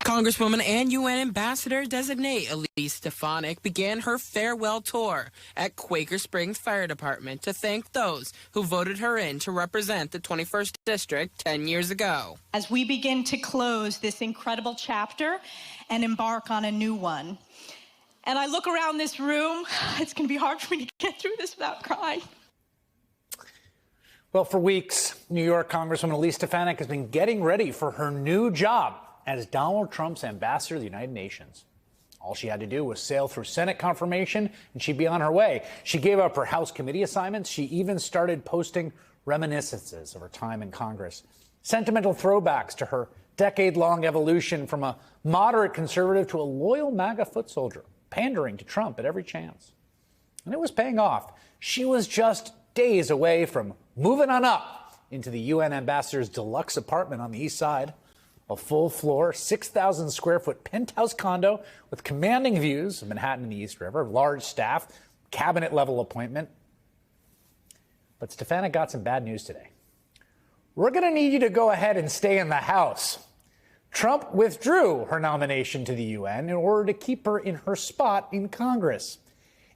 Congresswoman and UN Ambassador-designate Elise Stefanik began her farewell tour at Quaker Springs Fire Department to thank those who voted her in to represent the 21st District 10 years ago. As we begin to close this incredible chapter and embark on a new one, and I look around this room, it's going to be hard for me to get through this without crying. Well, for weeks, New York Congresswoman Elise Stefanik has been getting ready for her new job as Donald Trump's ambassador to the United Nations. All she had to do was sail through Senate confirmation, and she'd be on her way. She gave up her House committee assignments. She even started posting reminiscences of her time in Congress, sentimental throwbacks to her decade-long evolution from a moderate conservative to a loyal MAGA foot soldier, pandering to Trump at every chance. And it was paying off. She was just days away from moving on up into the UN ambassador's deluxe apartment on the East Side. A full-floor, 6,000 square foot penthouse condo with commanding views of Manhattan and the East River, large staff, cabinet-level appointment. But Stefanik got some bad news today. We're going to need you to go ahead and stay in the House. Trump withdrew her nomination to the UN in order to keep her in her spot in Congress.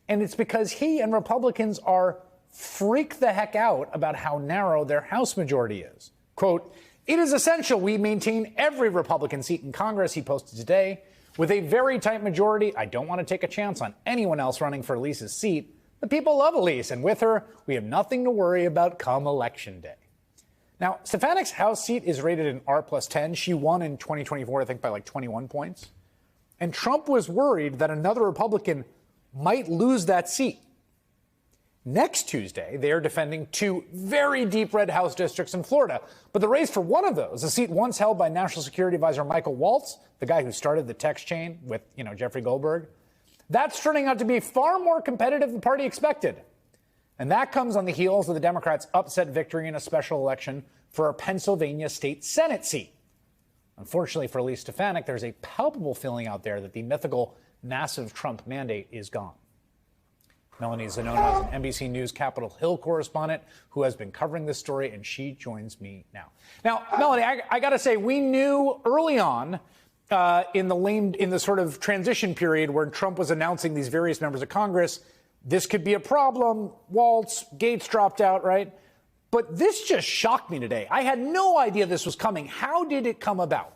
And it's because he and Republicans are freaked the heck out about how narrow their House majority is. Quote, "It is essential we maintain every Republican seat in Congress," he posted today. "With a very tight majority, I don't want to take a chance on anyone else running for Elise's seat. The people love Elise, and with her, we have nothing to worry about come Election Day." Now, Stefanik's House seat is rated an R+10. She won in 2024, I think, by like 21 points. And Trump was worried that another Republican might lose that seat. Next Tuesday, they are defending two very deep red House districts in Florida. But the race for one of those, a seat once held by National Security Advisor Michael Waltz, the guy who started the text chain with, Jeffrey Goldberg, that's turning out to be far more competitive than the party expected. And that comes on the heels of the Democrats' upset victory in a special election for a Pennsylvania state Senate seat. Unfortunately for Elise Stefanik, there's a palpable feeling out there that the mythical massive Trump mandate is gone. Melanie Zanona is an NBC News Capitol Hill correspondent who has been covering this story, and she joins me now. Now, Melanie, I got to say, we knew early on in the sort of transition period where Trump was announcing these various members of Congress, this could be a problem. Waltz, Gates dropped out, right? But this just shocked me today. I had no idea this was coming. How did it come about?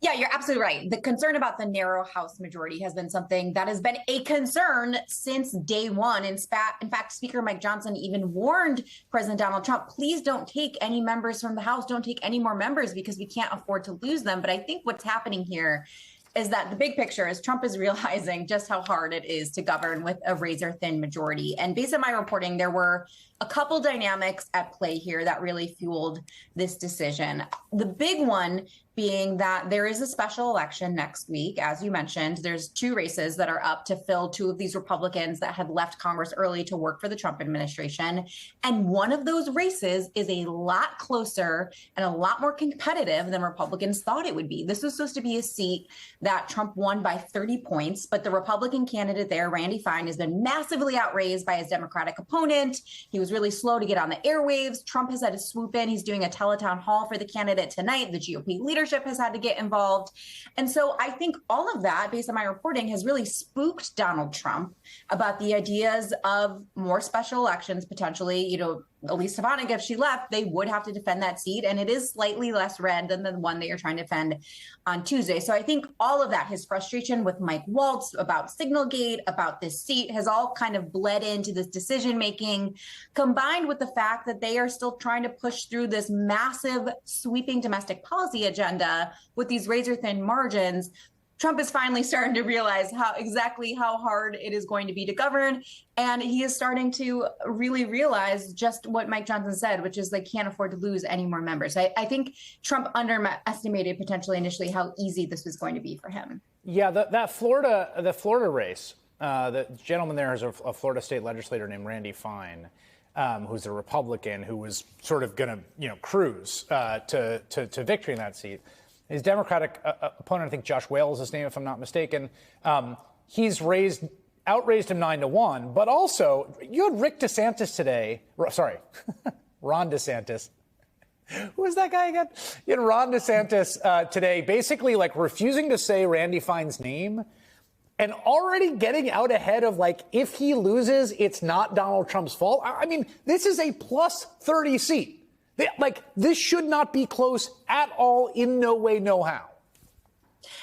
Yeah, you're absolutely right. The concern about the narrow House majority has been something that has been a concern since day one. In fact, Speaker Mike Johnson even warned President Donald Trump, please don't take any members from the House, don't take any more members because we can't afford to lose them. But I think what's happening here is that the big picture is Trump is realizing just how hard it is to govern with a razor-thin majority. And based on my reporting, there were a couple dynamics at play here that really fueled this decision. The big one being that there is a special election next week. As you mentioned, there's two races that are up to fill two of these Republicans that had left Congress early to work for the Trump administration. And one of those races is a lot closer and a lot more competitive than Republicans thought it would be. This was supposed to be a seat that Trump won by 30 points, but the Republican candidate there, Randy Fine, has been massively outraised by his Democratic opponent. He was really slow to get on the airwaves. Trump has had to swoop in. He's doing a teletown hall for the candidate tonight. The GOP leadership has had to get involved. And so I think all of that, based on my reporting, has really spooked Donald Trump about the ideas of more special elections, potentially. Elise Stefanik, if she left, they would have to defend that seat. And it is slightly less red than the one that you're trying to defend on Tuesday. So I think all of that, his frustration with Mike Waltz about Signalgate, about this seat, has all kind of bled into this decision making, combined with the fact that they are still trying to push through this massive sweeping domestic policy agenda with these razor thin margins. Trump is finally starting to realize how hard it is going to be to govern. And he is starting to really realize just what Mike Johnson said, which is they can't afford to lose any more members. I think Trump underestimated potentially initially how easy this was going to be for him. Yeah, the Florida race, the gentleman there is a Florida state legislator named Randy Fine, who's a Republican who was sort of going to, cruise to victory in that seat. His Democratic opponent, I think Josh Wales is his name, if I'm not mistaken, he's outraised him 9-1. But also, you had Ron DeSantis, Who was that guy again? You had Ron DeSantis today basically like refusing to say Randy Fine's name and already getting out ahead of like, if he loses, it's not Donald Trump's fault. I mean, this is a plus 30 seat. Like, this should not be close at all, in no way, no how.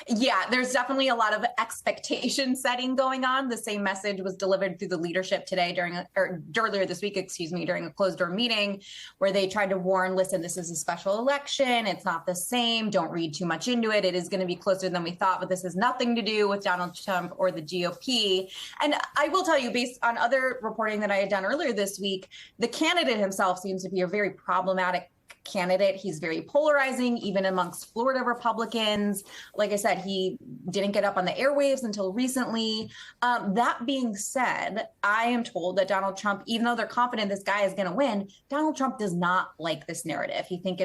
Yeah, there's definitely a lot of expectation setting going on. The same message was delivered through the leadership today earlier this week, during a closed door meeting where they tried to warn, listen, this is a special election. It's not the same. Don't read too much into it. It is going to be closer than we thought, but this has nothing to do with Donald Trump or the GOP. And I will tell you, based on other reporting that I had done earlier this week, the candidate himself seems to be a very problematic candidate. He's very polarizing, even amongst Florida Republicans. Like I said, he didn't get up on the airwaves until recently. That being said, I am told that Donald Trump, even though they're confident this guy is going to win, Donald Trump does not like this narrative. He thinks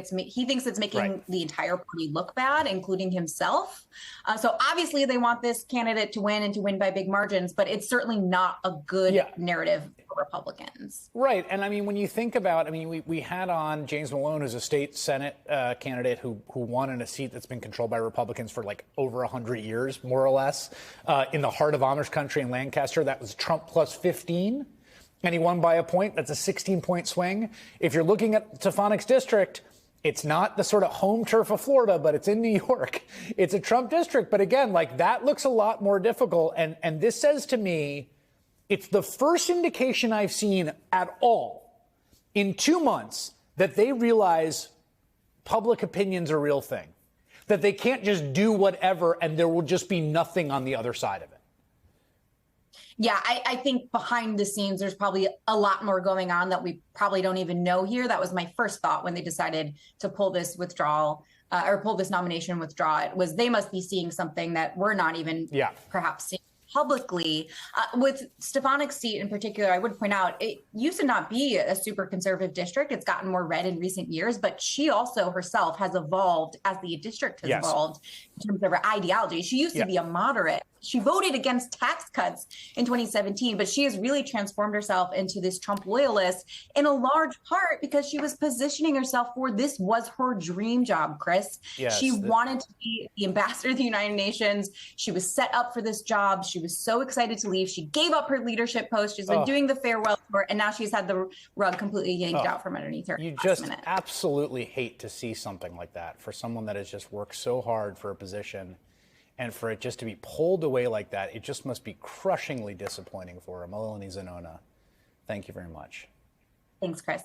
it's making the entire party look bad, including himself. So obviously they want this candidate to win and to win by big margins, but it's certainly not a good narrative for Republicans. Right. And I mean, when you think about, we had on James Malone, who's a state Senate candidate who won in a seat that's been controlled by Republicans for like over 100 years, more or less, in the heart of Amish country in Lancaster. That was Trump plus 15, and he won by a point. That's a 16-point swing. If you're looking at Stefanik's district, it's not the sort of home turf of Florida, but it's in New York. It's a Trump district. But again, like, that looks a lot more difficult. And this says to me, it's the first indication I've seen at all in 2 months that they realize public opinion's a real thing, that they can't just do whatever and there will just be nothing on the other side of it. Yeah, I think behind the scenes, there's probably a lot more going on that we probably don't even know here. That was my first thought when they decided to pull this withdrawal or pull this nomination withdraw. It was they must be seeing something that we're not even perhaps seeing publicly. With Stefanik's seat in particular, I would point out it used to not be a super conservative district. It's gotten more red in recent years, but she also herself has evolved as the district has evolved in terms of her ideology. She used to be a moderate. She voted against tax cuts in 2017, but she has really transformed herself into this Trump loyalist in a large part because she was positioning herself for this was her dream job, Chris. Yes, she wanted to be the ambassador of the United Nations. She was set up for this job. She was so excited to leave. She gave up her leadership post. She's been doing the farewell tour, and now she's had the rug completely yanked out from underneath her. You just absolutely hate to see something like that for someone that has just worked so hard for a position. And for it just to be pulled away like that, it just must be crushingly disappointing for her. Melanie Zanona, thank you very much. Thanks, Chris.